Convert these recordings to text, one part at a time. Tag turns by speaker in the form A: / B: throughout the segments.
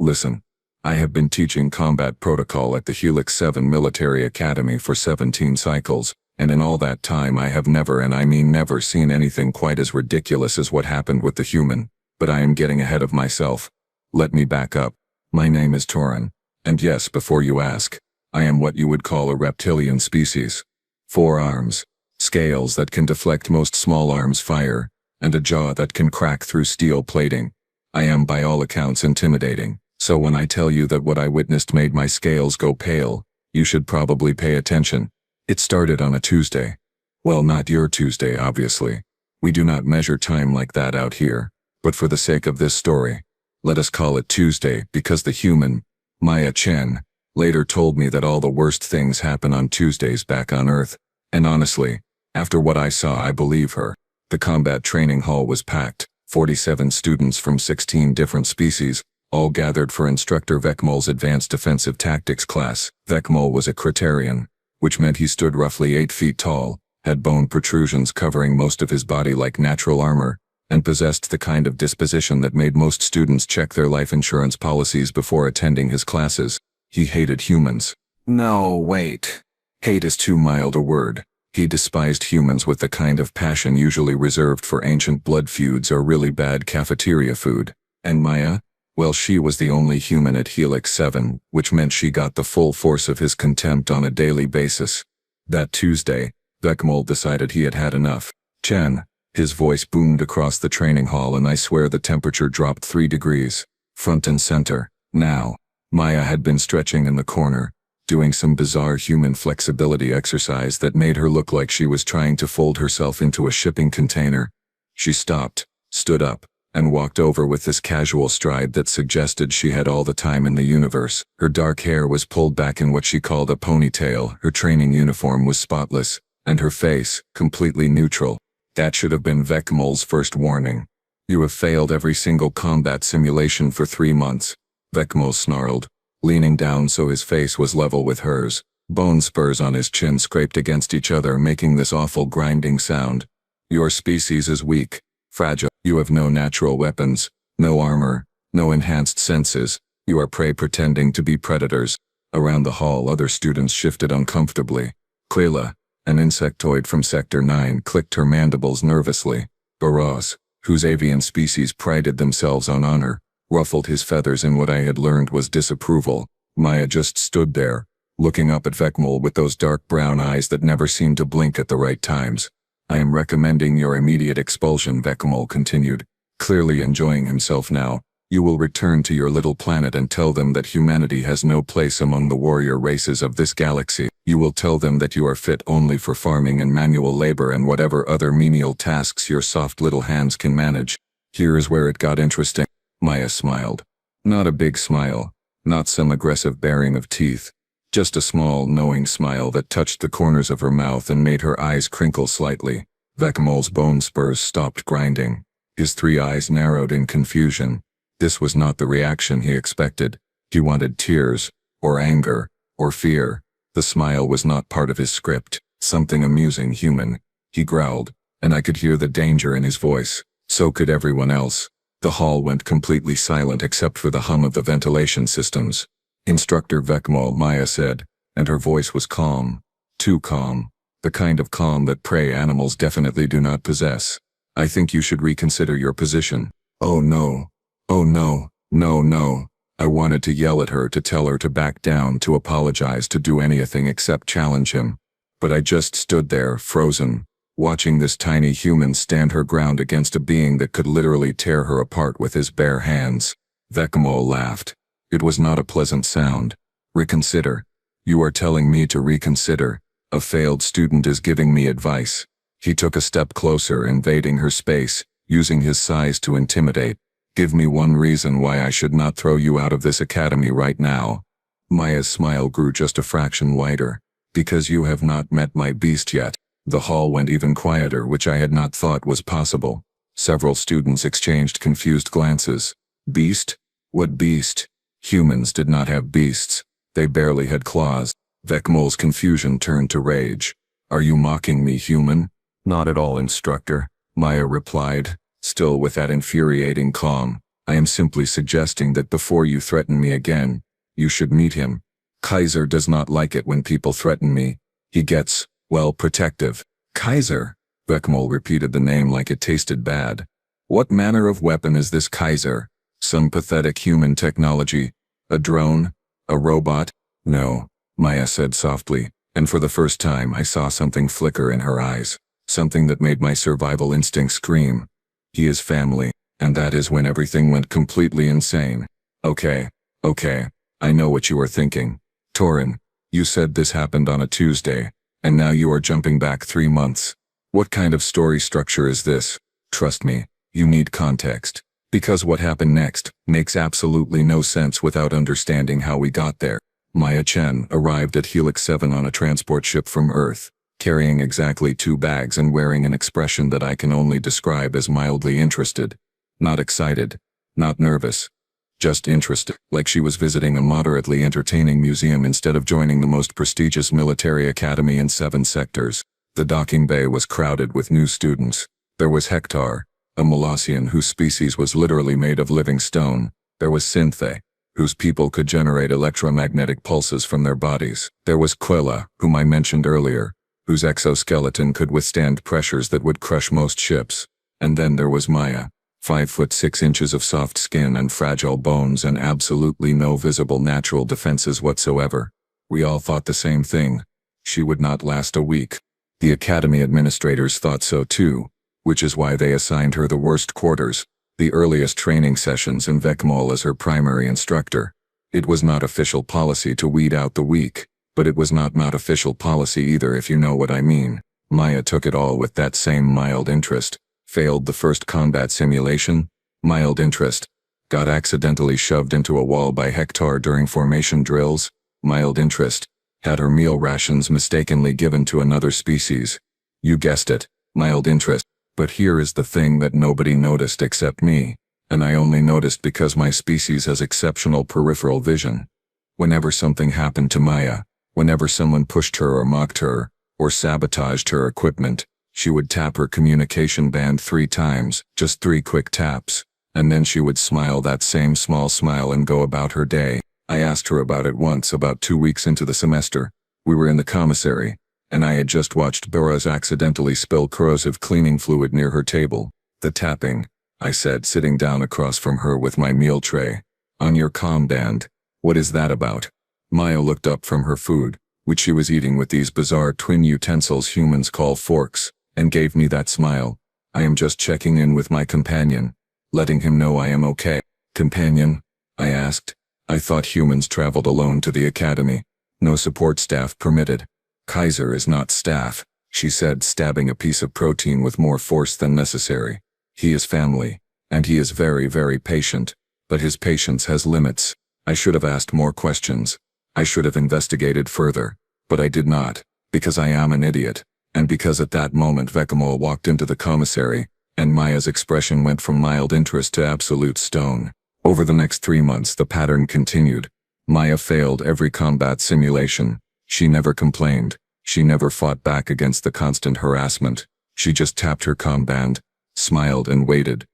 A: Listen. I have been teaching combat protocol at the Helix 7 Military Academy for 17 cycles, and in all that time I have never, and I mean never, seen anything quite as ridiculous as what happened with the human. But I am getting ahead of myself. Let me back up. My name is Torren, and yes, before you ask, I am what you would call a reptilian species. 4 arms, scales that can deflect most small arms' fire, and a jaw that can crack through steel plating. I am by all accounts intimidating. So when I tell you that what I witnessed made my scales go pale, you should probably pay attention. It started on a Tuesday. Well, not your Tuesday, obviously. We do not measure time like that out here. But for the sake of this story, let us call it Tuesday, because the human, Maya Chen, later told me that all the worst things happen on Tuesdays back on Earth. And honestly, after what I saw, I believe her. The combat training hall was packed, 47 students from 16 different species, all gathered for Instructor Vekmol's Advanced Defensive Tactics class. Vekmol was a Criterion, which meant he stood roughly 8 feet tall, had bone protrusions covering most of his body like natural armor, and possessed the kind of disposition that made most students check their life insurance policies before attending his classes. He hated humans. No, wait. Hate is too mild a word. He despised humans with the kind of passion usually reserved for ancient blood feuds or really bad cafeteria food. And Maya? Well, she was the only human at Helix 7, which meant she got the full force of his contempt on a daily basis. That Tuesday, Vekmol decided he had had enough. Chen, his voice boomed across the training hall, and I swear the temperature dropped 3 degrees. Front and center. Now. Maya had been stretching in the corner, doing some bizarre human flexibility exercise that made her look like she was trying to fold herself into a shipping container. She stopped, stood up, and walked over with this casual stride that suggested she had all the time in the universe. Her dark hair was pulled back in what she called a ponytail, her training uniform was spotless, and her face, completely neutral. That should have been Vekmol's first warning. You have failed every single combat simulation for 3 months, Vekmol snarled, leaning down so his face was level with hers. Bone spurs on his chin scraped against each other, making this awful grinding sound. Your species is weak, fragile. You have no natural weapons, no armor, no enhanced senses. You are prey pretending to be predators. Around the hall, other students shifted uncomfortably. Clela, an insectoid from Sector 9, clicked her mandibles nervously. Baraz, whose avian species prided themselves on honor, ruffled his feathers in what I had learned was disapproval. Maya just stood there, looking up at Vekmol with those dark brown eyes that never seemed to blink at the right times. I am recommending your immediate expulsion, Vekmol continued, clearly enjoying himself now. You will return to your little planet and tell them that humanity has no place among the warrior races of this galaxy. You will tell them that you are fit only for farming and manual labor and whatever other menial tasks your soft little hands can manage. Here is where it got interesting. Maya smiled. Not a big smile, not some aggressive baring of teeth. Just a small, knowing smile that touched the corners of her mouth and made her eyes crinkle slightly. Vekmol's bone spurs stopped grinding. His 3 eyes narrowed in confusion. This was not the reaction he expected. He wanted tears, or anger, or fear. The smile was not part of his script. Something amusing human. He growled, and I could hear the danger in his voice. So could everyone else. The hall went completely silent except for the hum of the ventilation systems. Instructor Vekmol, Maya said, and her voice was calm. Too calm. The kind of calm that prey animals definitely do not possess. I think you should reconsider your position. Oh no. Oh no. No, no. I wanted to yell at her, to tell her to back down, to apologize, to do anything except challenge him. But I just stood there, frozen, watching this tiny human stand her ground against a being that could literally tear her apart with his bare hands. Vekmol laughed. It was not a pleasant sound. Reconsider. You are telling me to reconsider. A failed student is giving me advice. He took a step closer, invading her space, using his size to intimidate. Give me one reason why I should not throw you out of this academy right now. Maya's smile grew just a fraction wider. Because you have not met my beast yet. The hall went even quieter, which I had not thought was possible. Several students exchanged confused glances. Beast? What beast? Humans did not have beasts. They barely had claws. Vekmol's confusion turned to rage. Are you mocking me, human? Not at all, Instructor, Maya replied, still with that infuriating calm. I am simply suggesting that before you threaten me again, you should meet him. Kaiser does not like it when people threaten me. He gets, well, protective. Kaiser? Vekmol repeated the name like it tasted bad. What manner of weapon is this Kaiser? Some pathetic human technology? A drone? A robot? No, Maya said softly, and for the first time I saw something flicker in her eyes. Something that made my survival instinct scream. He is family, and that is when everything went completely insane. Okay, I know what you are thinking. Torren, you said this happened on a Tuesday, and now you are jumping back 3 months. What kind of story structure is this? Trust me, you need context. Because what happened next makes absolutely no sense without understanding how we got there. Maya Chen arrived at Helix 7 on a transport ship from Earth, carrying exactly 2 bags and wearing an expression that I can only describe as mildly interested. Not excited, not nervous. Just interested, like she was visiting a moderately entertaining museum instead of joining the most prestigious military academy in 7 sectors. The docking bay was crowded with new students. There was Hector, a Molossian whose species was literally made of living stone. There was Synthe, whose people could generate electromagnetic pulses from their bodies. There was Quilla, whom I mentioned earlier, whose exoskeleton could withstand pressures that would crush most ships. And then there was Maya, 5 foot 6 inches of soft skin and fragile bones and absolutely no visible natural defenses whatsoever. We all thought the same thing. She would not last a week. The academy administrators thought so too, which is why they assigned her the worst quarters, the earliest training sessions, and Vekmol as her primary instructor. It was not official policy to weed out the weak, but it was not official policy either, if you know what I mean. Maya took it all with that same mild interest. Failed the first combat simulation? Mild interest. Got accidentally shoved into a wall by Hector during formation drills? Mild interest. Had her meal rations mistakenly given to another species? You guessed it, mild interest. But here is the thing that nobody noticed except me, and I only noticed because my species has exceptional peripheral vision. Whenever something happened to Maya, whenever someone pushed her or mocked her, or sabotaged her equipment, she would tap her communication band 3 times, just 3 quick taps, and then she would smile that same small smile and go about her day. I asked her about it once about 2 weeks into the semester. We were in the commissary, and I had just watched Boraz accidentally spill corrosive cleaning fluid near her table. The tapping, I said, sitting down across from her with my meal tray. On your comm band. What is that about? Maya looked up from her food, which she was eating with these bizarre twin utensils humans call forks, and gave me that smile. I am just checking in with my companion, letting him know I am okay. Companion? I asked. I thought humans traveled alone to the academy. No support staff permitted. Kaiser is not staff, she said, stabbing a piece of protein with more force than necessary. He is family, and he is very, very patient, but his patience has limits. I should have asked more questions. I should have investigated further, but I did not, because I am an idiot, and because at that moment Vekmol walked into the commissary, and Maya's expression went from mild interest to absolute stone. Over the next 3 months the pattern continued. Maya failed every combat simulation. She never complained. She never fought back against the constant harassment. She just tapped her comm band, smiled and waited.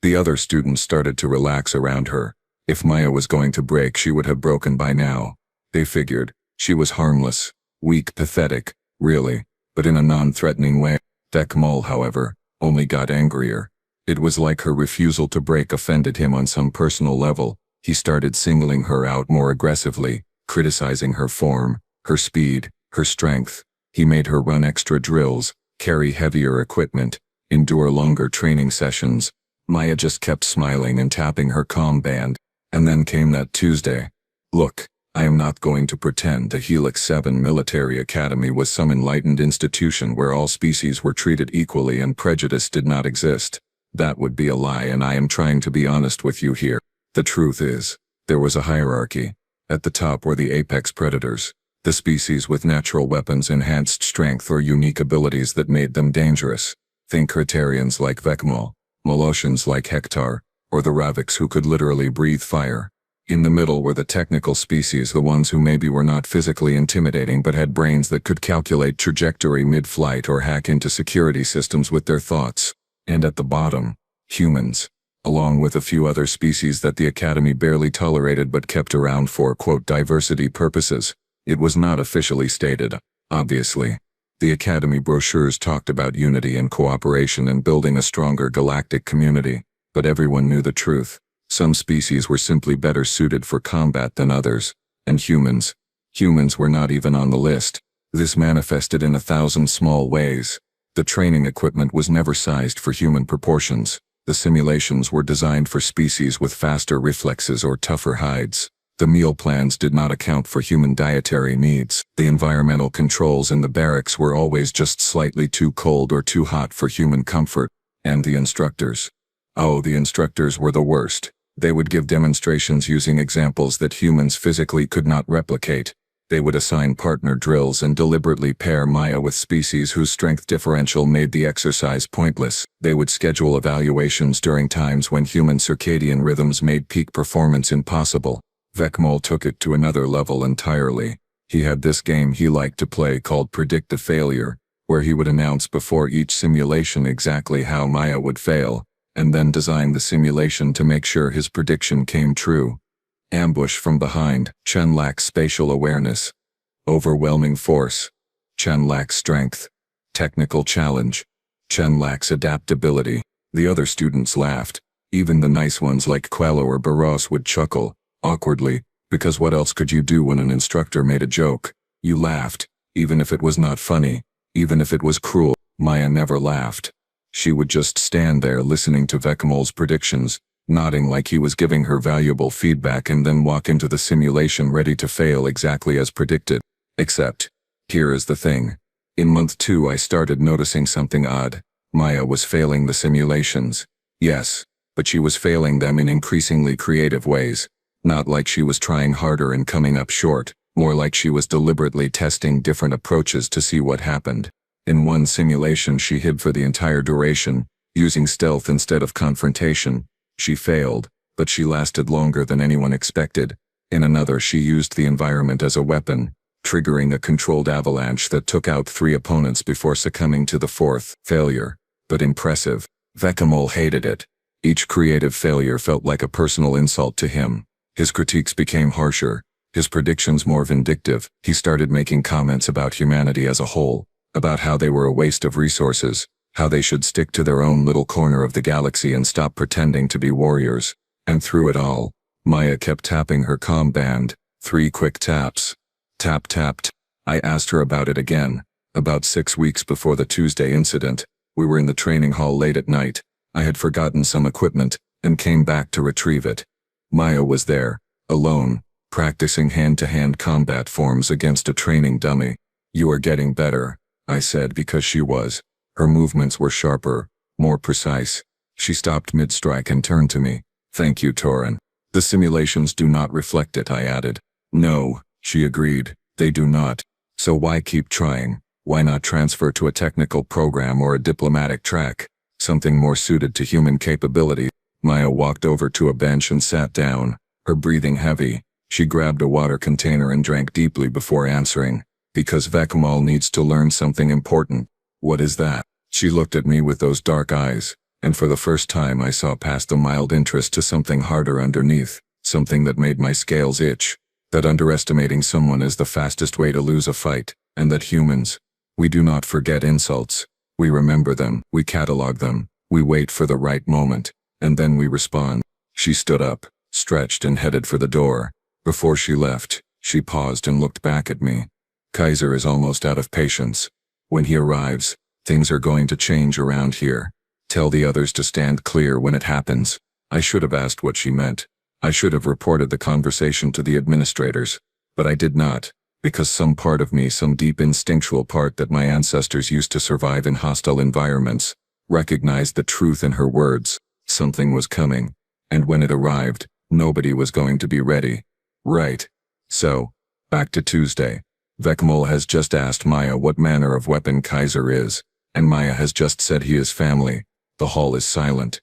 A: The other students started to relax around her. If Maya was going to break, she would have broken by now. They figured. She was harmless, weak, pathetic, really, but in a non-threatening way. Vekmol, however, only got angrier. It was like her refusal to break offended him on some personal level. He started singling her out more aggressively, criticizing her form, her speed, her strength. He made her run extra drills, carry heavier equipment, endure longer training sessions. Maya just kept smiling and tapping her comm band. And then came that Tuesday. Look, I am not going to pretend the Helix 7 Military Academy was some enlightened institution where all species were treated equally and prejudice did not exist. That would be a lie, and I am trying to be honest with you here. The truth is, there was a hierarchy. At the top were the apex predators, the species with natural weapons, enhanced strength, or unique abilities that made them dangerous. Think Criterians like Vekmol, Molossians like Hector, or the Raviks who could literally breathe fire. In the middle were the technical species, the ones who maybe were not physically intimidating but had brains that could calculate trajectory mid-flight or hack into security systems with their thoughts. And at the bottom, humans. along with a few other species that the Academy barely tolerated but kept around for, quote, diversity purposes. It was not officially stated, obviously. The Academy brochures talked about unity and cooperation and building a stronger galactic community, but everyone knew the truth. Some species were simply better suited for combat than others, and humans were not even on the list. This manifested in 1,000 small ways. The training equipment was never sized for human proportions. The simulations were designed for species with faster reflexes or tougher hides. The meal plans did not account for human dietary needs. The environmental controls in the barracks were always just slightly too cold or too hot for human comfort. And the instructors. Oh, the instructors were the worst. They would give demonstrations using examples that humans physically could not replicate. They would assign partner drills and deliberately pair Maya with species whose strength differential made the exercise pointless. They would schedule evaluations during times when human circadian rhythms made peak performance impossible. Vekmol took it to another level entirely. He had this game he liked to play called Predict the Failure, where he would announce before each simulation exactly how Maya would fail, and then design the simulation to make sure his prediction came true. Ambush from behind. Chen lacks spatial awareness. Overwhelming force. Chen lacks strength. Technical challenge. Chen lacks adaptability. The other students laughed. Even the nice ones like Quello or Barros would chuckle, awkwardly, because what else could you do when an instructor made a joke? You laughed, even if it was not funny, even if it was cruel. Maya never laughed. She would just stand there listening to Vekmol's predictions, nodding like he was giving her valuable feedback, and then walk into the simulation ready to fail exactly as predicted. Except, here is the thing. In month 2 I started noticing something odd. Maya was failing the simulations. Yes, but she was failing them in increasingly creative ways. Not like she was trying harder and coming up short, more like she was deliberately testing different approaches to see what happened. In one simulation she hid for the entire duration, using stealth instead of confrontation. She failed, but she lasted longer than anyone expected. In another she used the environment as a weapon, triggering a controlled avalanche that took out 3 opponents before succumbing to the 4th, failure. But impressive. Vekmol hated it. Each creative failure felt like a personal insult to him. His critiques became harsher, his predictions more vindictive. He started making comments about humanity as a whole, about how they were a waste of resources, how they should stick to their own little corner of the galaxy and stop pretending to be warriors. And through it all, Maya kept tapping her comm band. 3 quick taps. Tap tapped. I asked her about it again. About 6 weeks before the Tuesday incident, we were in the training hall late at night. I had forgotten some equipment, and came back to retrieve it. Maya was there, alone, practicing hand-to-hand combat forms against a training dummy. You are getting better, I said, because she was. Her movements were sharper, more precise. She stopped mid-strike and turned to me. Thank you, Torren. The simulations do not reflect it, I added. No, she agreed, they do not. So why keep trying? Why not transfer to a technical program or a diplomatic track? Something more suited to human capability. Maya walked over to a bench and sat down, her breathing heavy. She grabbed a water container and drank deeply before answering. Because Vekmol needs to learn something important. What is that? She looked at me with those dark eyes, and for the first time I saw past the mild interest to something harder underneath, something that made my scales itch. That underestimating someone is the fastest way to lose a fight, and that humans, we do not forget insults. We remember them, we catalog them, we wait for the right moment, and then we respond. She stood up, stretched and headed for the door. Before she left, she paused and looked back at me. Kaiser is almost out of patience. When he arrives, things are going to change around here. Tell the others to stand clear when it happens. I should have asked what she meant. I should have reported the conversation to the administrators. But I did not, because some part of me, some deep instinctual part that my ancestors used to survive in hostile environments, recognized the truth in her words. Something was coming. And when it arrived, nobody was going to be ready. Right. So, back to Tuesday. Vekmol has just asked Maya what manner of weapon Kaiser is, and Maya has just said he is family. The hall is silent.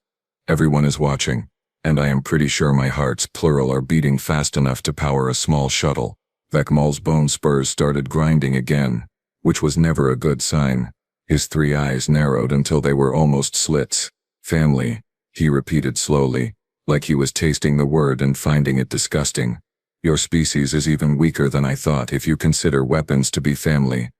A: Everyone is watching, and I am pretty sure my hearts, plural, are beating fast enough to power a small shuttle. Vekmol's bone spurs started grinding again, which was never a good sign. His 3 eyes narrowed until they were almost slits. Family. He repeated slowly, like he was tasting the word and finding it disgusting. Your species is even weaker than I thought if you consider weapons to be family.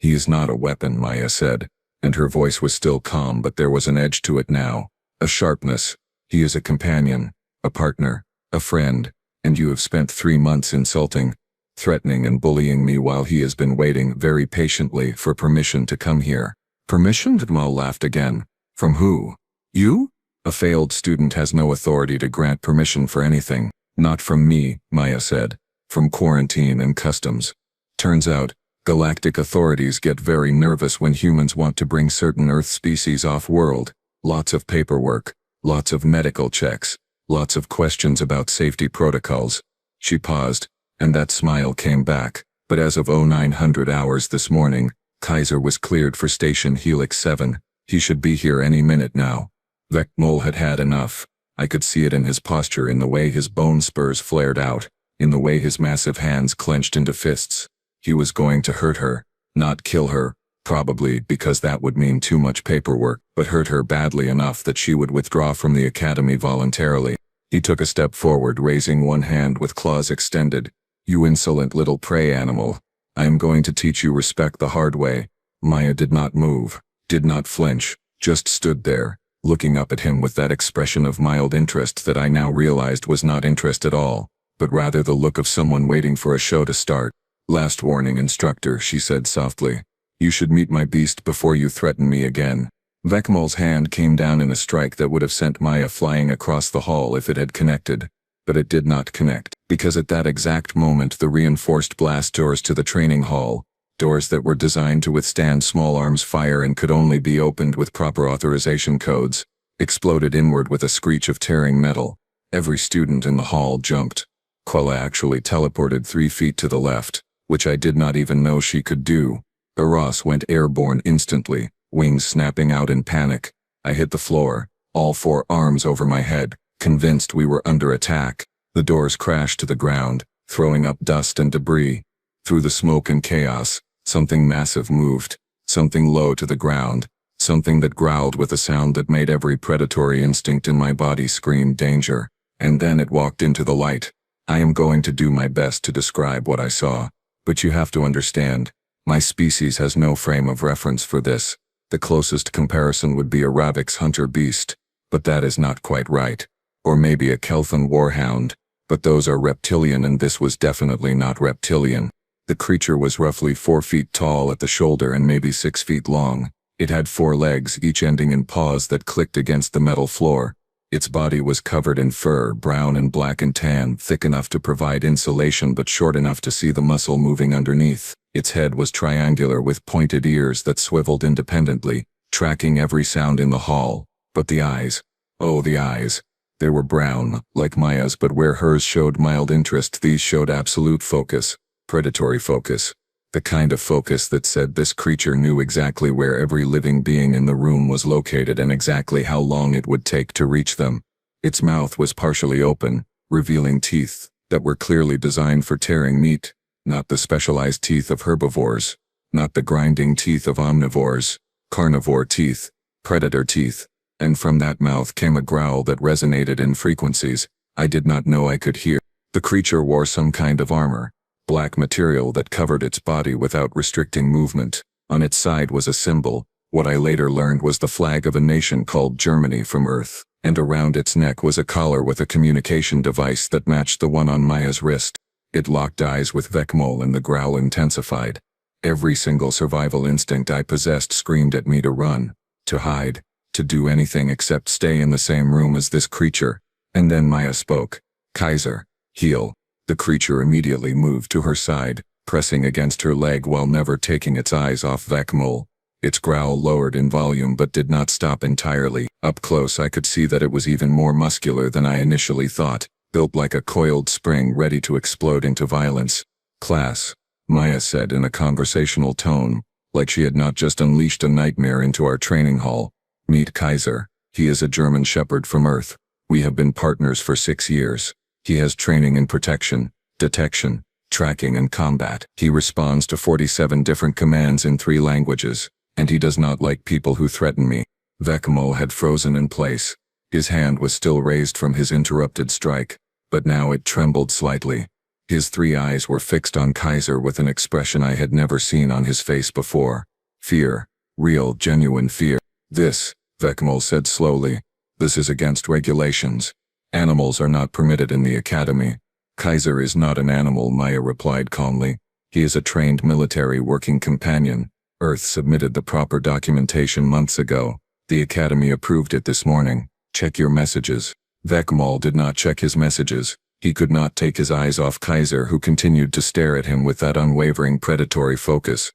A: He is not a weapon, Maya said, and her voice was still calm, but there was an edge to it now, a sharpness. He is a companion, a partner, a friend, and you have spent 3 months insulting, threatening and bullying me while he has been waiting very patiently for permission to come here. Permission? Mal laughed again. From who? You? A failed student has no authority to grant permission for anything. Not from me, Maya said. From quarantine and customs. Turns out, galactic authorities get very nervous when humans want to bring certain Earth species off-world. Lots of paperwork, lots of medical checks, lots of questions about safety protocols. She paused, and that smile came back. But as of 0900 hours this morning, Kaiser was cleared for Station Helix 7. He should be here any minute now. Vecmol had had enough. I could see it in his posture, in the way his bone spurs flared out, in the way his massive hands clenched into fists. He was going to hurt her, not kill her, probably because that would mean too much paperwork, but hurt her badly enough that she would withdraw from the academy voluntarily. He took a step forward, raising one hand with claws extended. You insolent little prey animal. I am going to teach you respect the hard way. Maya did not move, did not flinch, just stood there, looking up at him with that expression of mild interest that I now realized was not interest at all, but rather the look of someone waiting for a show to start. Last warning, Instructor, she said softly. You should meet my beast before you threaten me again. Vecmol's hand came down in a strike that would have sent Maya flying across the hall if it had connected. But it did not connect, because at that exact moment the reinforced blast doors to the training hall, doors that were designed to withstand small arms fire and could only be opened with proper authorization codes, exploded inward with a screech of tearing metal. Every student in the hall jumped. Quella actually teleported 3 feet to the left, which I did not even know she could do. Eros went airborne instantly, wings snapping out in panic. I hit the floor, all 4 arms over my head, convinced we were under attack. The doors crashed to the ground, throwing up dust and debris. Through the smoke and chaos, something massive moved, something low to the ground, something that growled with a sound that made every predatory instinct in my body scream danger. And then it walked into the light. I am going to do my best to describe what I saw, but you have to understand, my species has no frame of reference for this. The closest comparison would be a Ravix hunter beast, but that is not quite right. Or maybe a Kelthon warhound, but those are reptilian, and this was definitely not reptilian. The creature was roughly 4 feet tall at the shoulder and maybe 6 feet long. It had 4 legs, each ending in paws that clicked against the metal floor. Its body was covered in fur, brown and black and tan, thick enough to provide insulation but short enough to see the muscle moving underneath. Its head was triangular with pointed ears that swiveled independently, tracking every sound in the hall. But the eyes. Oh, the eyes. They were brown, like Maya's, but where hers showed mild interest, these showed absolute focus. Predatory focus. The kind of focus that said this creature knew exactly where every living being in the room was located and exactly how long it would take to reach them. Its mouth was partially open, revealing teeth that were clearly designed for tearing meat, not the specialized teeth of herbivores, not the grinding teeth of omnivores, carnivore teeth, predator teeth. And from that mouth came a growl that resonated in frequencies I did not know I could hear. The creature wore some kind of armor. Black material that covered its body without restricting movement. On its side was a symbol, what I later learned was the flag of a nation called Germany from Earth, and around its neck was a collar with a communication device that matched the one on Maya's wrist. It locked eyes with Vecmol and the growl intensified. Every single survival instinct I possessed screamed at me to run, to hide, to do anything except stay in the same room as this creature. And then Maya spoke. Kaiser, heal. The creature immediately moved to her side, pressing against her leg while never taking its eyes off Vecmol. Its growl lowered in volume but did not stop entirely. Up close I could see that it was even more muscular than I initially thought, built like a coiled spring ready to explode into violence. Class, Maya said in a conversational tone, like she had not just unleashed a nightmare into our training hall. Meet Kaiser. He is a German shepherd from Earth. We have been partners for 6 years. He has training in protection, detection, tracking and combat. He responds to 47 different commands in 3 languages, and he does not like people who threaten me. Vecmol had frozen in place. His hand was still raised from his interrupted strike, but now it trembled slightly. His 3 eyes were fixed on Kaiser with an expression I had never seen on his face before. Fear. Real, genuine fear. This, Vekmol said slowly, this is against regulations. Animals are not permitted in the academy. Kaiser is not an animal, Maya replied calmly. He is a trained military working companion. Earth submitted the proper documentation months ago. The academy approved it this morning. Check your messages. Vekmol did not check his messages. He could not take his eyes off Kaiser, who continued to stare at him with that unwavering predatory focus.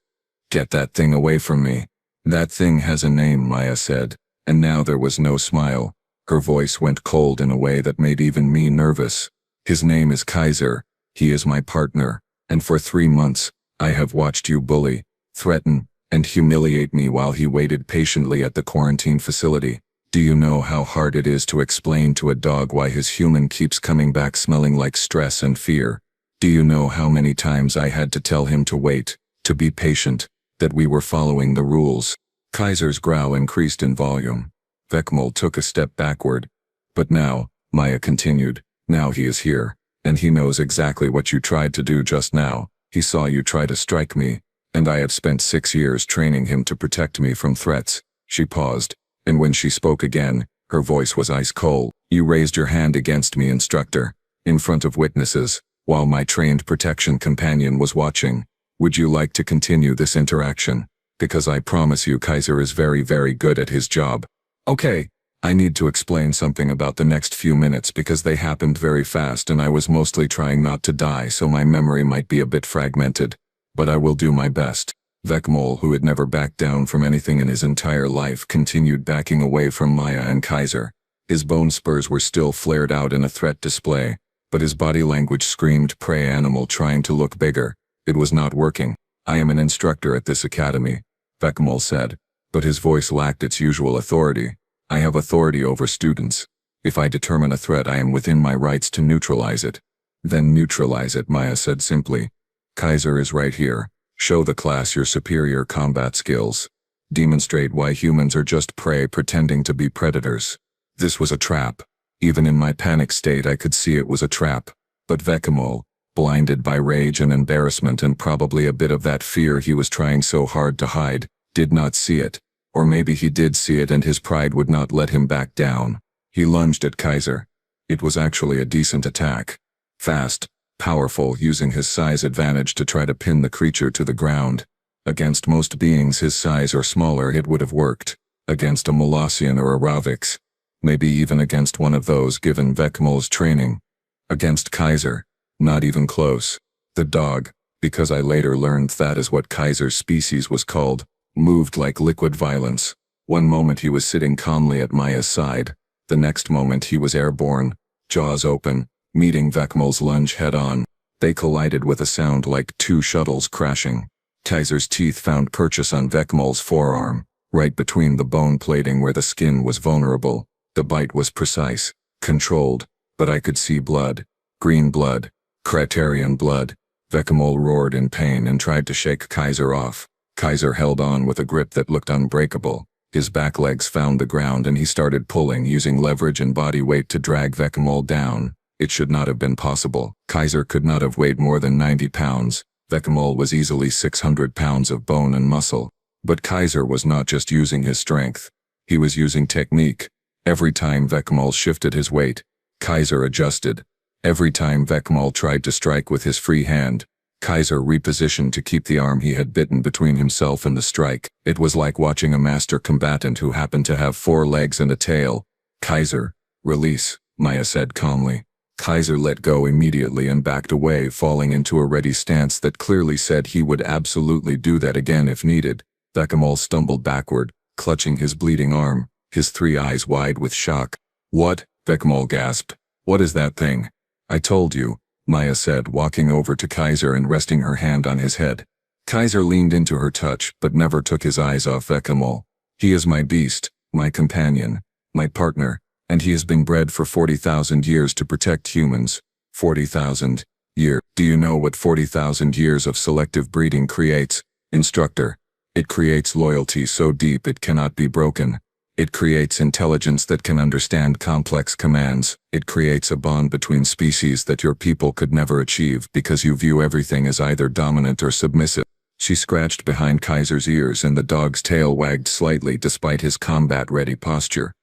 A: Get that thing away from me. That thing has a name, Maya said, and now there was no smile. Her voice went cold in a way that made even me nervous. His name is Kaiser. He is my partner, and for 3 months, I have watched you bully, threaten, and humiliate me while he waited patiently at the quarantine facility. Do you know how hard it is to explain to a dog why his human keeps coming back smelling like stress and fear? Do you know how many times I had to tell him to wait, to be patient, that we were following the rules? Kaiser's growl increased in volume. Vekmol took a step backward. But now, Maya continued, now he is here, and he knows exactly what you tried to do just now. He saw you try to strike me, and I have spent 6 years training him to protect me from threats. She paused, and when she spoke again, her voice was ice cold. You raised your hand against me, Instructor, in front of witnesses, while my trained protection companion was watching. Would you like to continue this interaction? Because I promise you Kaiser is very, very good at his job. Okay, I need to explain something about the next few minutes because they happened very fast and I was mostly trying not to die, so my memory might be a bit fragmented. But I will do my best. Vekmol, who had never backed down from anything in his entire life, continued backing away from Maya and Kaiser. His bone spurs were still flared out in a threat display, but his body language screamed prey animal trying to look bigger. It was not working. I am an instructor at this academy, Vekmol said, but his voice lacked its usual authority. I have authority over students. If I determine a threat, I am within my rights to neutralize it. Then neutralize it, Maya said simply. Kaiser is right here. Show the class your superior combat skills. Demonstrate why humans are just prey pretending to be predators. This was a trap. Even in my panic state I could see it was a trap. But Vekmol, blinded by rage and embarrassment and probably a bit of that fear he was trying so hard to hide, did not see it. Or maybe he did see it and his pride would not let him back down. He lunged at Kaiser. It was actually a decent attack. Fast, powerful, using his size advantage to try to pin the creature to the ground. Against most beings his size or smaller it would have worked. Against a Molossian or a Ravix. Maybe even against one of those given Vekmol's training. Against Kaiser, not even close. The dog, because I later learned that is what Kaiser's species was called, moved like liquid violence. One moment he was sitting calmly at Maya's side. The next moment he was airborne, jaws open, meeting Vekmol's lunge head-on. They collided with a sound like 2 shuttles crashing. Kaiser's teeth found purchase on Vekmol's forearm, right between the bone plating where the skin was vulnerable. The bite was precise, controlled, but I could see blood. Green blood. Criterion blood. Vekmol roared in pain and tried to shake Kaiser off. Kaiser held on with a grip that looked unbreakable. His back legs found the ground and he started pulling, using leverage and body weight to drag Vekmol down. It should not have been possible. Kaiser could not have weighed more than 90 pounds. Vekmol was easily 600 pounds of bone and muscle. But Kaiser was not just using his strength. He was using technique. Every time Vekmol shifted his weight, Kaiser adjusted. Every time Vekmol tried to strike with his free hand, Kaiser repositioned to keep the arm he had bitten between himself and the strike. It was like watching a master combatant who happened to have 4 legs and a tail. Kaiser, release, Maya said calmly. Kaiser let go immediately and backed away, falling into a ready stance that clearly said he would absolutely do that again if needed. Vekmol stumbled backward, clutching his bleeding arm, his 3 eyes wide with shock. What? Vekmol gasped. What is that thing? I told you, Maya said, walking over to Kaiser and resting her hand on his head. Kaiser leaned into her touch, but never took his eyes off Vekmol. He is my beast, my companion, my partner, and he has been bred for 40,000 years to protect humans. 40,000 years. Do you know what 40,000 years of selective breeding creates? Instructor. It creates loyalty so deep it cannot be broken. It creates intelligence that can understand complex commands. It creates a bond between species that your people could never achieve because you view everything as either dominant or submissive. She scratched behind Kaiser's ears and the dog's tail wagged slightly despite his combat-ready posture.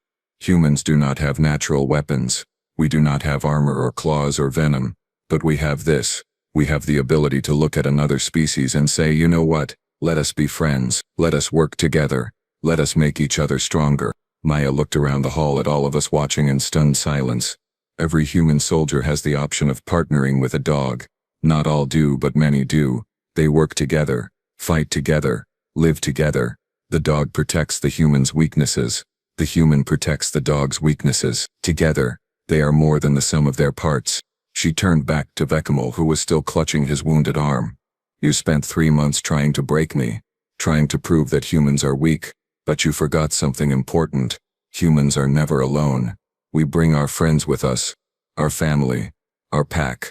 A: Humans do not have natural weapons. We do not have armor or claws or venom. But we have this. We have the ability to look at another species and say, you know what? Let us be friends. Let us work together. Let us make each other stronger. Maya looked around the hall at all of us watching in stunned silence. Every human soldier has the option of partnering with a dog. Not all do, but many do. They work together, fight together, live together. The dog protects the human's weaknesses. The human protects the dog's weaknesses. Together, they are more than the sum of their parts. She turned back to Vekimel, who was still clutching his wounded arm. You spent 3 months trying to break me, trying to prove that humans are weak, but you forgot something important. Humans are never alone. We bring our friends with us, our family, our pack.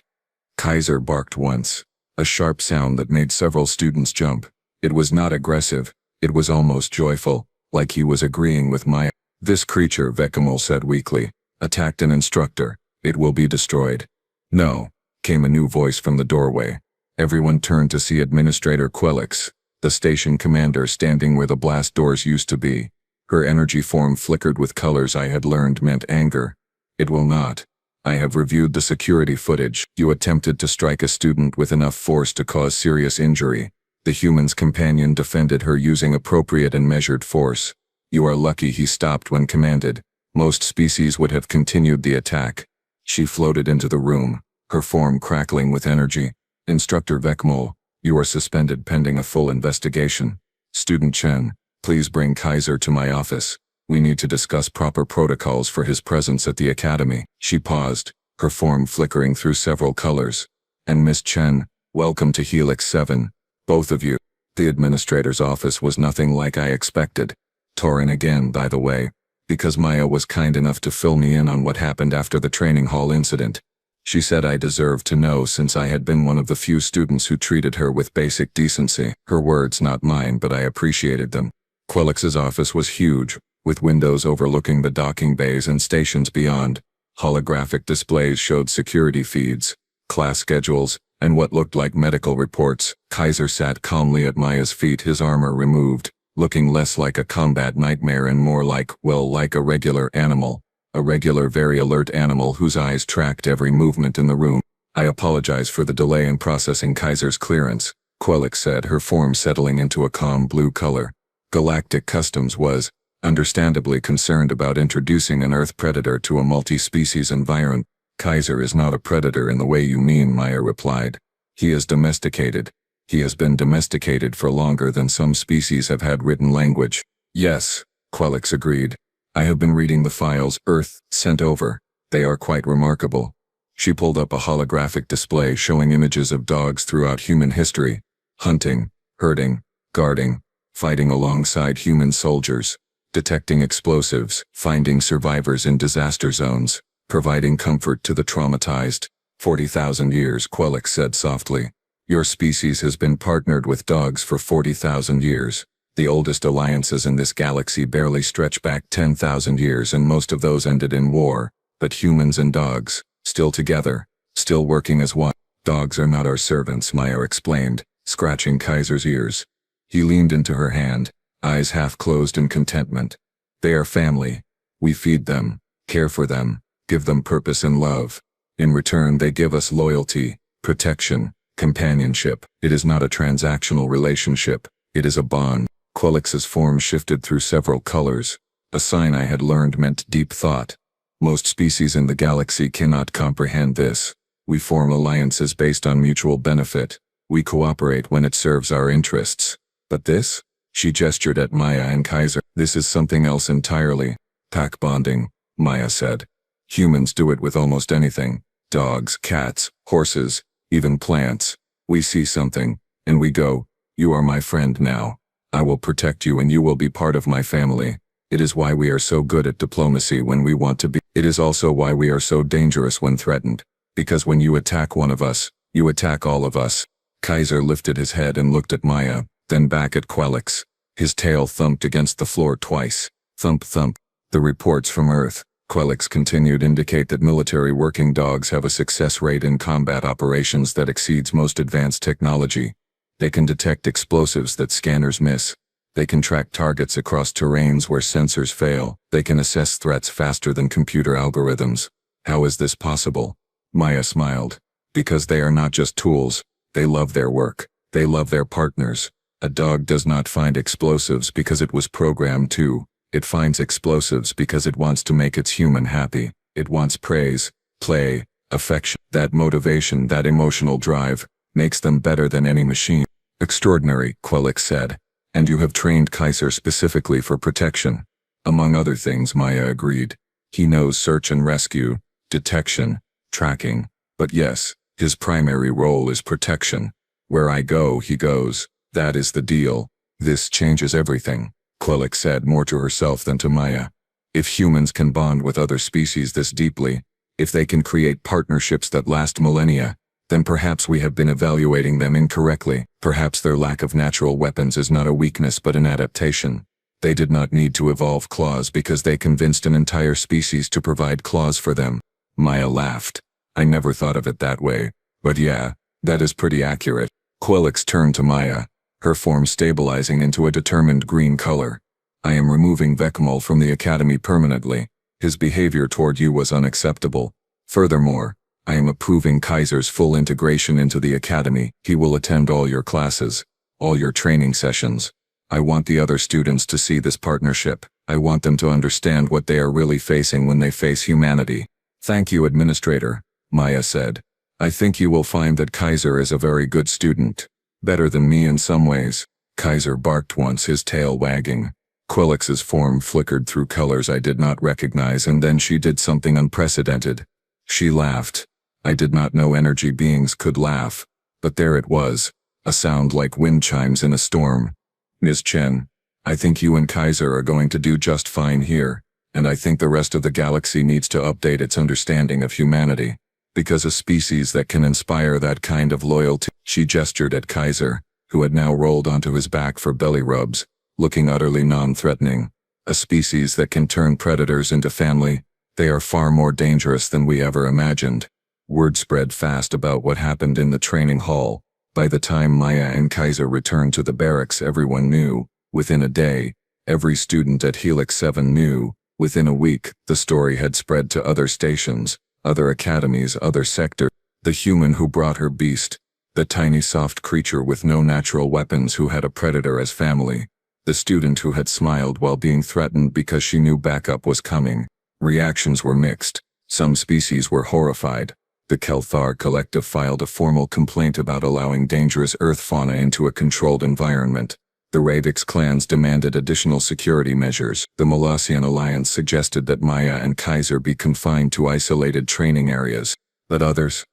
A: Kaiser barked once, a sharp sound that made several students jump. It was not aggressive, it was almost joyful, like he was agreeing with Maya. This creature, Vekimel said weakly, attacked an instructor. It will be destroyed. No, came a new voice from the doorway. Everyone turned to see Administrator Quelix, the station commander, standing where the blast doors used to be. Her energy form flickered with colors I had learned meant anger. It will not. I have reviewed the security footage. You attempted to strike a student with enough force to cause serious injury. The human's companion defended her using appropriate and measured force. You are lucky he stopped when commanded. Most species would have continued the attack. She floated into the room, her form crackling with energy. Instructor Vekimel, you are suspended pending a full investigation. Student Chen, please bring Kaiser to my office. We need to discuss proper protocols for his presence at the academy. She paused, her form flickering through several colors. And Miss Chen, welcome to Helix 7. Both of you. The administrator's office was nothing like I expected. Torren again, by the way, because Maya was kind enough to fill me in on what happened after the training hall incident. She said I deserved to know since I had been one of the few students who treated her with basic decency. Her words, not mine, but I appreciated them. Quelix's office was huge, with windows overlooking the docking bays and stations beyond. Holographic displays showed security feeds, class schedules, and what looked like medical reports. Kaiser sat calmly at Maya's feet, his armor removed, looking less like a combat nightmare and more like, well, like a regular animal. A regular, very alert animal whose eyes tracked every movement in the room. I apologize for the delay in processing Kaiser's clearance, Quelix said, her form settling into a calm blue color. Galactic Customs was, understandably, concerned about introducing an Earth predator to a multi-species environment. Kaiser is not a predator in the way you mean, Maya replied. He is domesticated. He has been domesticated for longer than some species have had written language. Yes, Quelix agreed. I have been reading the files Earth sent over. They are quite remarkable. She pulled up a holographic display showing images of dogs throughout human history. Hunting, herding, guarding, fighting alongside human soldiers, detecting explosives, finding survivors in disaster zones, providing comfort to the traumatized. 40,000 years, Quelix said softly. Your species has been partnered with dogs for 40,000 years. The oldest alliances in this galaxy barely stretch back 10,000 years, and most of those ended in war. But humans and dogs, still together, still working as one. Dogs are not our servants, Maya explained, scratching Kaiser's ears. He leaned into her hand, eyes half closed in contentment. They are family. We feed them, care for them, give them purpose and love. In return, they give us loyalty, protection, companionship. It is not a transactional relationship. It is a bond. Quelix's form shifted through several colors. A sign I had learned meant deep thought. Most species in the galaxy cannot comprehend this. We form alliances based on mutual benefit. We cooperate when it serves our interests. But this? She gestured at Maya and Kaiser. This is something else entirely. Pack bonding, Maya said. Humans do it with almost anything. Dogs, cats, horses, even plants. We see something, and we go, you are my friend now. I will protect you and you will be part of my family. It is why we are so good at diplomacy when we want to be. It is also why we are so dangerous when threatened. Because when you attack one of us, you attack all of us. Kaiser lifted his head and looked at Maya, then back at Quelix. His tail thumped against the floor twice. Thump thump. The reports from Earth, Quelix continued, indicate that military working dogs have a success rate in combat operations that exceeds most advanced technology. They can detect explosives that scanners miss. They can track targets across terrains where sensors fail. They can assess threats faster than computer algorithms. How is this possible? Maya smiled. Because they are not just tools. They love their work. They love their partners. A dog does not find explosives because it was programmed to. It finds explosives because it wants to make its human happy. It wants praise, play, affection. That motivation, that emotional drive, makes them better than any machine. Extraordinary, Quelix said. And you have trained Kaiser specifically for protection. Among other things, Maya agreed. He knows search and rescue, detection, tracking. But yes, his primary role is protection. Where I go, he goes. That is the deal. This changes everything, Quelix said, more to herself than to Maya. If humans can bond with other species this deeply, if they can create partnerships that last millennia, then perhaps we have been evaluating them incorrectly. Perhaps their lack of natural weapons is not a weakness but an adaptation. They did not need to evolve claws because they convinced an entire species to provide claws for them. Maya laughed. I never thought of it that way. But yeah, that is pretty accurate. Quelix turned to Maya, her form stabilizing into a determined green color. I am removing Vekmal from the academy permanently. His behavior toward you was unacceptable. Furthermore, I am approving Kaiser's full integration into the academy. He will attend all your classes, all your training sessions. I want the other students to see this partnership. I want them to understand what they are really facing when they face humanity. Thank you, Administrator, Maya said. I think you will find that Kaiser is a very good student. Better than me in some ways. Kaiser barked once, his tail wagging. Quelix's form flickered through colors I did not recognize, and then she did something unprecedented. She laughed. I did not know energy beings could laugh, but there it was, a sound like wind chimes in a storm. Ms. Chen, I think you and Kaiser are going to do just fine here, and I think the rest of the galaxy needs to update its understanding of humanity, because a species that can inspire that kind of loyalty. She gestured at Kaiser, who had now rolled onto his back for belly rubs, looking utterly non-threatening. A species that can turn predators into family. They are far more dangerous than we ever imagined. Word spread fast about what happened in the training hall. By the time Maya and Kaiser returned to the barracks, everyone knew. Within a day, every student at Helix 7 knew. Within a week, the story had spread to other stations, other academies, other sectors. The human who brought her beast. The tiny soft creature with no natural weapons who had a predator as family. The student who had smiled while being threatened because she knew backup was coming. Reactions were mixed. Some species were horrified. The Kelthar Collective filed a formal complaint about allowing dangerous Earth fauna into a controlled environment. The Radix clans demanded additional security measures. The Molassian Alliance suggested that Maya and Kaiser be confined to isolated training areas. But others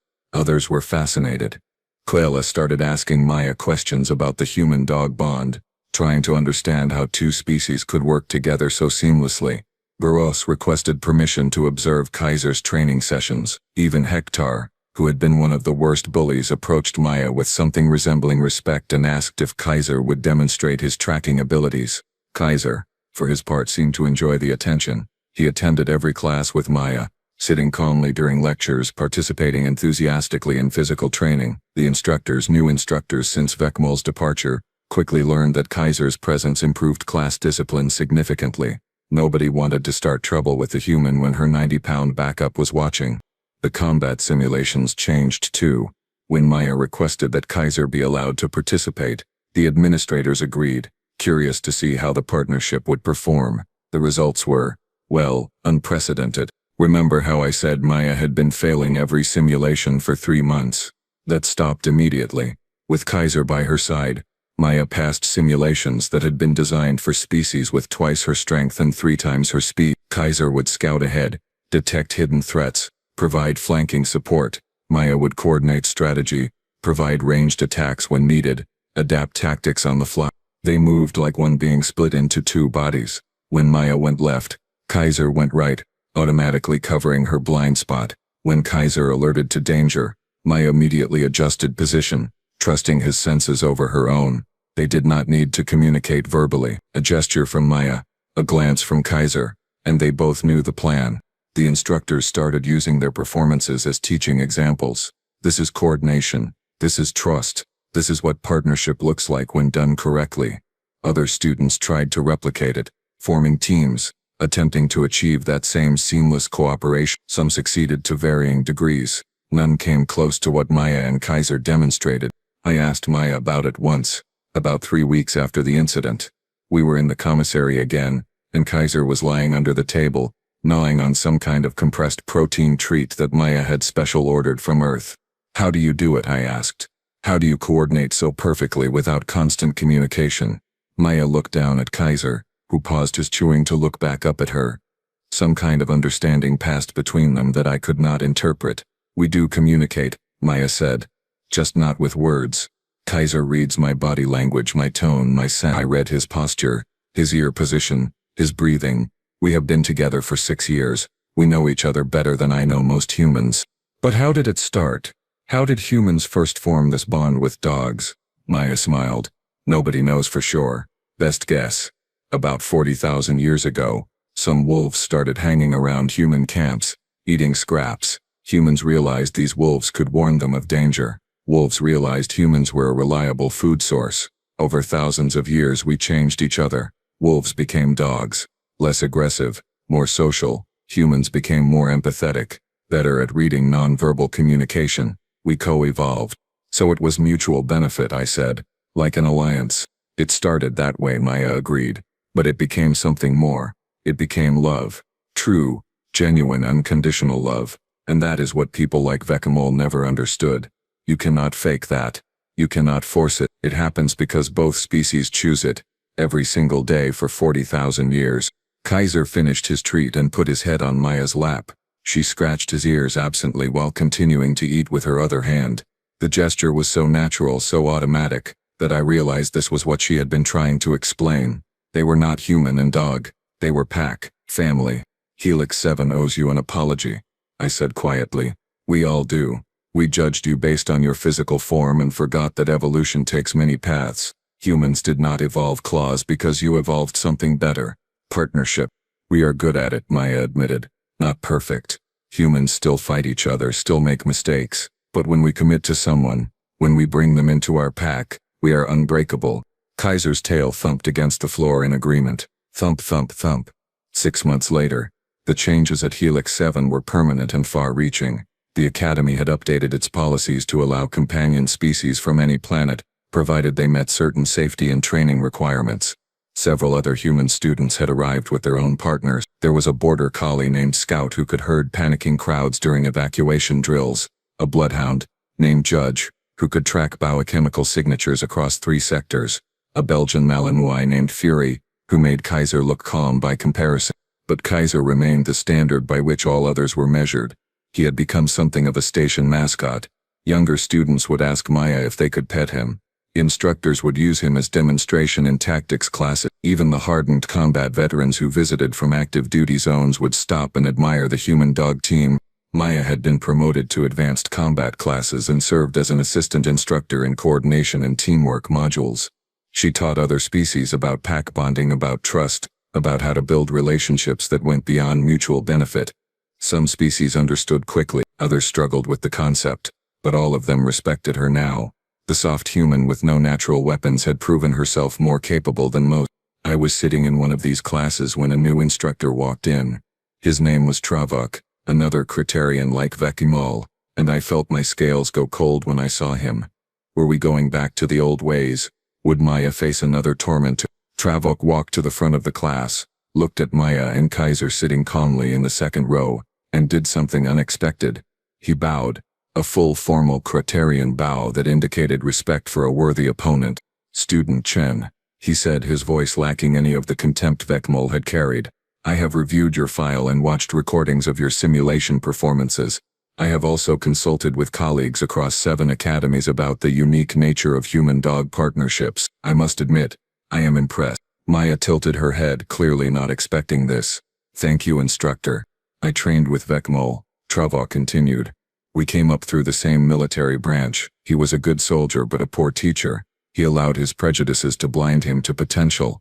A: were fascinated. Clela started asking Maya questions about the human-dog bond, trying to understand how two species could work together so seamlessly. Baros requested permission to observe Kaiser's training sessions. Even Hector, who had been one of the worst bullies, approached Maya with something resembling respect and asked if Kaiser would demonstrate his tracking abilities. Kaiser, for his part, seemed to enjoy the attention. He attended every class with Maya, sitting calmly during lectures, participating enthusiastically in physical training. The instructors, new instructors since Vekmal's departure, quickly learned that Kaiser's presence improved class discipline significantly. Nobody wanted to start trouble with the human when her 90-pound backup was watching. The combat simulations changed too. When Maya requested that Kaiser be allowed to participate, the administrators agreed, curious to see how the partnership would perform. The results were, well, unprecedented. Remember how I said Maya had been failing every simulation for 3 months? That stopped immediately. With Kaiser by her side, Maya passed simulations that had been designed for species with twice her strength and 3 times her speed. Kaiser would scout ahead, detect hidden threats, provide flanking support. Maya would coordinate strategy, provide ranged attacks when needed, adapt tactics on the fly. They moved like one being split into 2 bodies. When Maya went left, Kaiser went right, automatically covering her blind spot. When Kaiser alerted to danger, Maya immediately adjusted position, trusting his senses over her own. They did not need to communicate verbally. A gesture from Maya, A glance from Kaiser, and they both knew the plan. The instructors started using their performances as teaching examples. This is coordination. This is trust. This is what partnership looks like when done correctly. Other students tried to replicate it, forming teams, attempting to achieve that same seamless cooperation. Some succeeded to varying degrees. None came close to what Maya and Kaiser demonstrated. I asked Maya about it once, about 3 weeks after the incident. We were in the commissary again, and Kaiser was lying under the table, gnawing on some kind of compressed protein treat that Maya had special ordered from Earth. How do you do it? I asked. How do you coordinate so perfectly without constant communication? Maya looked down at Kaiser, who paused his chewing to look back up at her. Some kind of understanding passed between them that I could not interpret. We do communicate, Maya said. Just not with words. Kaiser reads my body language, my tone, my sound. I read his posture, his ear position, his breathing. We have been together for 6 years. We know each other better than I know most humans. But how did it start? How did humans first form this bond with dogs? Maya smiled. Nobody knows for sure. Best guess. About 40,000 years ago, some wolves started hanging around human camps, eating scraps. Humans realized these wolves could warn them of danger. Wolves realized humans were a reliable food source. Over thousands of years we changed each other. Wolves became dogs. Less aggressive, more social. Humans became more empathetic, better at reading nonverbal communication. We co-evolved. So it was mutual benefit, I said. Like an alliance. It started that way, Maya agreed. But it became something more. It became love. True, genuine, unconditional love. And that is what people like Vecamol never understood. You cannot fake that. You cannot force it. It happens because both species choose it. Every single day for 40,000 years. Kaiser finished his treat and put his head on Maya's lap. She scratched his ears absently while continuing to eat with her other hand. The gesture was so natural, so automatic, that I realized this was what she had been trying to explain. They were not human and dog. They were pack, family. Helix 7 owes you an apology, I said quietly. We all do. We judged you based on your physical form and forgot that evolution takes many paths. Humans did not evolve claws because you evolved something better. Partnership. We are good at it, Maya admitted. Not perfect. Humans still fight each other, still make mistakes. But when we commit to someone, when we bring them into our pack, we are unbreakable. Kaiser's tail thumped against the floor in agreement. Thump, thump, thump. 6 months later, the changes at Helix 7 were permanent and far-reaching. The Academy had updated its policies to allow companion species from any planet, provided they met certain safety and training requirements. Several other human students had arrived with their own partners. There was a border collie named Scout who could herd panicking crowds during evacuation drills, a bloodhound, named Judge, who could track biochemical signatures across 3 sectors, a Belgian Malinois named Fury, who made Kaiser look calm by comparison. But Kaiser remained the standard by which all others were measured. He had become something of a station mascot. Younger students would ask Maya if they could pet him. Instructors would use him as demonstration in tactics classes. Even the hardened combat veterans who visited from active duty zones would stop and admire the human-dog team. Maya had been promoted to advanced combat classes and served as an assistant instructor in coordination and teamwork modules. She taught other species about pack bonding, about trust, about how to build relationships that went beyond mutual benefit. Some species understood quickly, others struggled with the concept, but all of them respected her now. The soft human with no natural weapons had proven herself more capable than most. I was sitting in one of these classes when a new instructor walked in. His name was Travok, another Criterion like Vecamol, and I felt my scales go cold when I saw him. Were we going back to the old ways? Would Maya face another torment? Travok walked to the front of the class, looked at Maya and Kaiser sitting calmly in the second row, and did something unexpected. He bowed, a full formal Criterion bow that indicated respect for a worthy opponent. Student Chen, he said, his voice lacking any of the contempt Vecamol had carried. I have reviewed your file and watched recordings of your simulation performances. I have also consulted with colleagues across 7 academies about the unique nature of human-dog partnerships. I must admit, I am impressed. Maya tilted her head, clearly not expecting this. Thank you, instructor. I trained with Vecamol, Travok continued. We came up through the same military branch. He was a good soldier but a poor teacher. He allowed his prejudices to blind him to potential.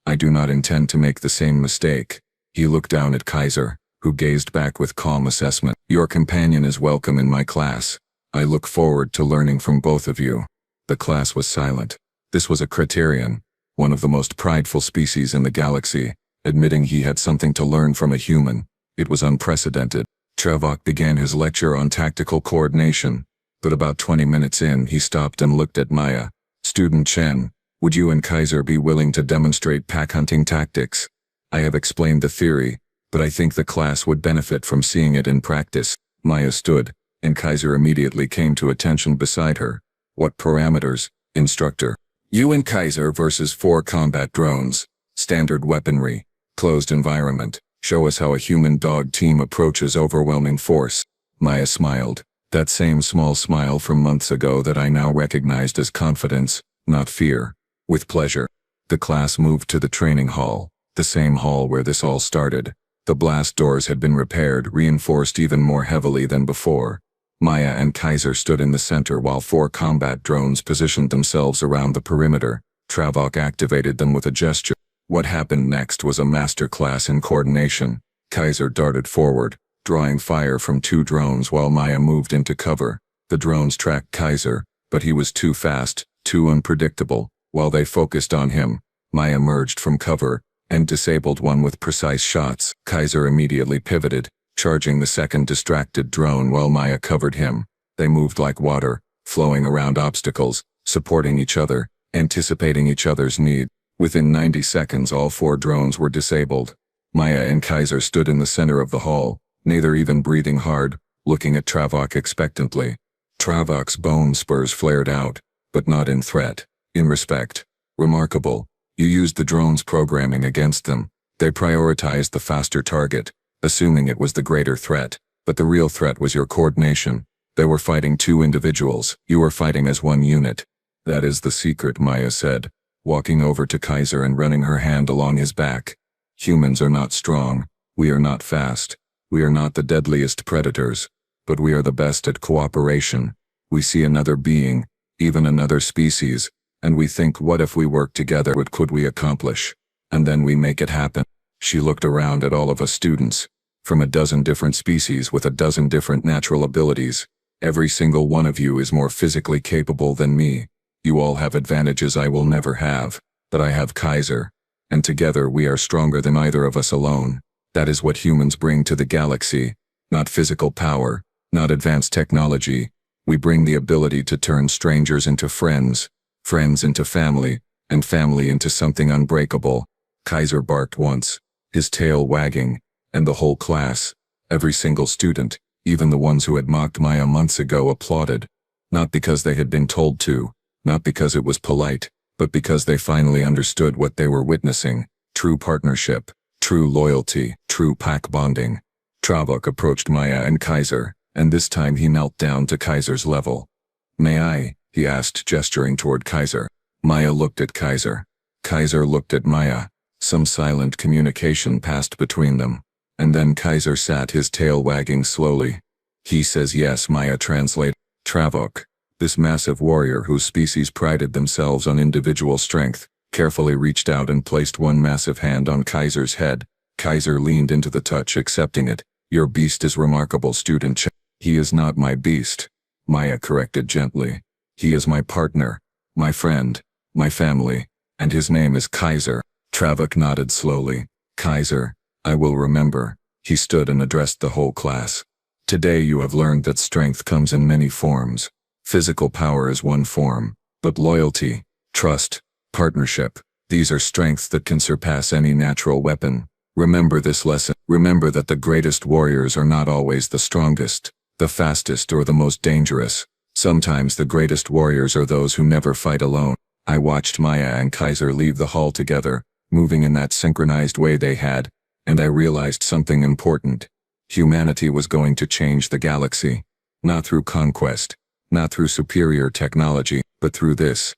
A: I do not intend to make the same mistake. He looked down at Kaiser, who gazed back with calm assessment. Your companion is welcome in my class. I look forward to learning from both of you. The class was silent. This was a Criterion, one of the most prideful species in the galaxy, admitting he had something to learn from a human. It was unprecedented. Travok began his lecture on tactical coordination, but about 20 minutes in he stopped and looked at Maya. Student Chen, would you and Kaiser be willing to demonstrate pack hunting tactics? I have explained the theory, but I think the class would benefit from seeing it in practice. Maya stood, and Kaiser immediately came to attention beside her. What parameters, Instructor? You and Kaiser versus 4 combat drones. Standard weaponry. Closed environment. Show us how a human-dog team approaches overwhelming force. Maya smiled. That same small smile from months ago that I now recognized as confidence, not fear. With pleasure. The class moved to the training hall, the same hall where this all started. The blast doors had been repaired, reinforced even more heavily than before. Maya and Kaiser stood in the center while 4 combat drones positioned themselves around the perimeter. Travok activated them with a gesture. What happened next was a masterclass in coordination. Kaiser darted forward, drawing fire from 2 drones while Maya moved into cover. The drones tracked Kaiser, but he was too fast, too unpredictable. While they focused on him, Maya emerged from cover and disabled one with precise shots. Kaiser immediately pivoted, charging the second distracted drone while Maya covered him. They moved like water, flowing around obstacles, supporting each other, anticipating each other's need. Within 90 seconds all 4 drones were disabled. Maya and Kaiser stood in the center of the hall, neither even breathing hard, looking at Travok expectantly. Travok's bone spurs flared out, but not in threat, in respect. Remarkable. You used the drone's programming against them. They prioritized the faster target, assuming it was the greater threat, but the real threat was your coordination. They were fighting 2 individuals. You were fighting as one unit. That is the secret, Maya said, walking over to Kaiser and running her hand along his back. Humans are not strong. We are not fast. We are not the deadliest predators. But we are the best at cooperation. We see another being, even another species, and we think, what if we work together? What could we accomplish? And then we make it happen. She looked around at all of us students, from a dozen different species with a dozen different natural abilities. Every single one of you is more physically capable than me. You all have advantages I will never have, but I have Kaiser, and together we are stronger than either of us alone. That is what humans bring to the galaxy, not physical power, not advanced technology. We bring the ability to turn strangers into friends, friends into family, and family into something unbreakable. Kaiser barked once, his tail wagging, and the whole class, every single student, even the ones who had mocked Maya months ago, applauded. Not because they had been told to, not because it was polite, but because they finally understood what they were witnessing. True partnership, true loyalty, true pack bonding. Travok approached Maya and Kaiser, and this time he knelt down to Kaiser's level. May I? He asked, gesturing toward Kaiser. Maya looked at Kaiser. Kaiser looked at Maya. Some silent communication passed between them, and then Kaiser sat, his tail wagging slowly. He says yes, Maya translated. Travok, this massive warrior whose species prided themselves on individual strength, carefully reached out and placed one massive hand on Kaiser's head. Kaiser leaned into the touch, accepting it. Your beast is remarkable, student Chen. He is not my beast, Maya corrected gently. He is my partner, my friend, my family, and his name is Kaiser. Travok nodded slowly. Kaiser, I will remember. He stood and addressed the whole class. Today you have learned that strength comes in many forms. Physical power is one form, but loyalty, trust, partnership, these are strengths that can surpass any natural weapon. Remember this lesson. Remember that the greatest warriors are not always the strongest, the fastest, or the most dangerous. Sometimes the greatest warriors are those who never fight alone. I watched Maya and Kaiser leave the hall together, moving in that synchronized way they had, and I realized something important. Humanity was going to change the galaxy. Not through conquest, not through superior technology, but through this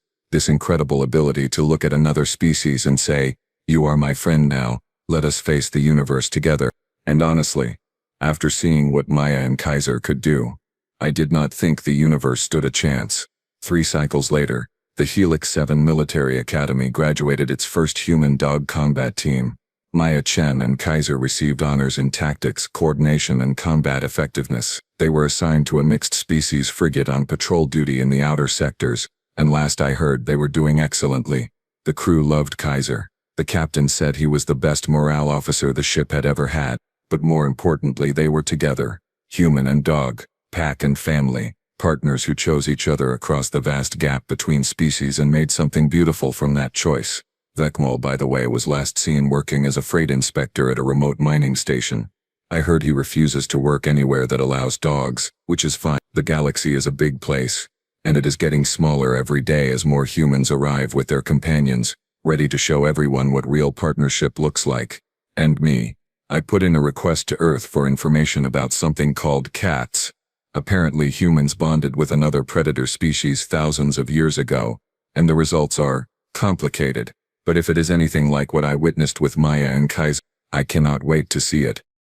A: incredible ability to look at another species and say, you are my friend now, let us face the universe together. And honestly, after seeing what Maya and Kaiser could do, I did not think the universe stood a chance. 3 cycles later, The Helix 7 Military Academy graduated its first human-dog combat team. Maya Chen and Kaiser received honors in tactics, coordination, and combat effectiveness. They were assigned to a mixed-species frigate on patrol duty in the outer sectors, and last I heard they were doing excellently. The crew loved Kaiser. The captain said he was the best morale officer the ship had ever had, but more importantly they were together. Human and dog, pack and family, partners who chose each other across the vast gap between species and made something beautiful from that choice. Vekmal, by the way, was last seen working as a freight inspector at a remote mining station. I heard he refuses to work anywhere that allows dogs, which is fine. The galaxy is a big place, and it is getting smaller every day as more humans arrive with their companions, ready to show everyone what real partnership looks like. And me. I put in a request to Earth for information about something called cats. Apparently humans bonded with another predator species thousands of years ago, and the results are complicated. But if it is anything like what I witnessed with Maya and Kaiser, I cannot wait to see it.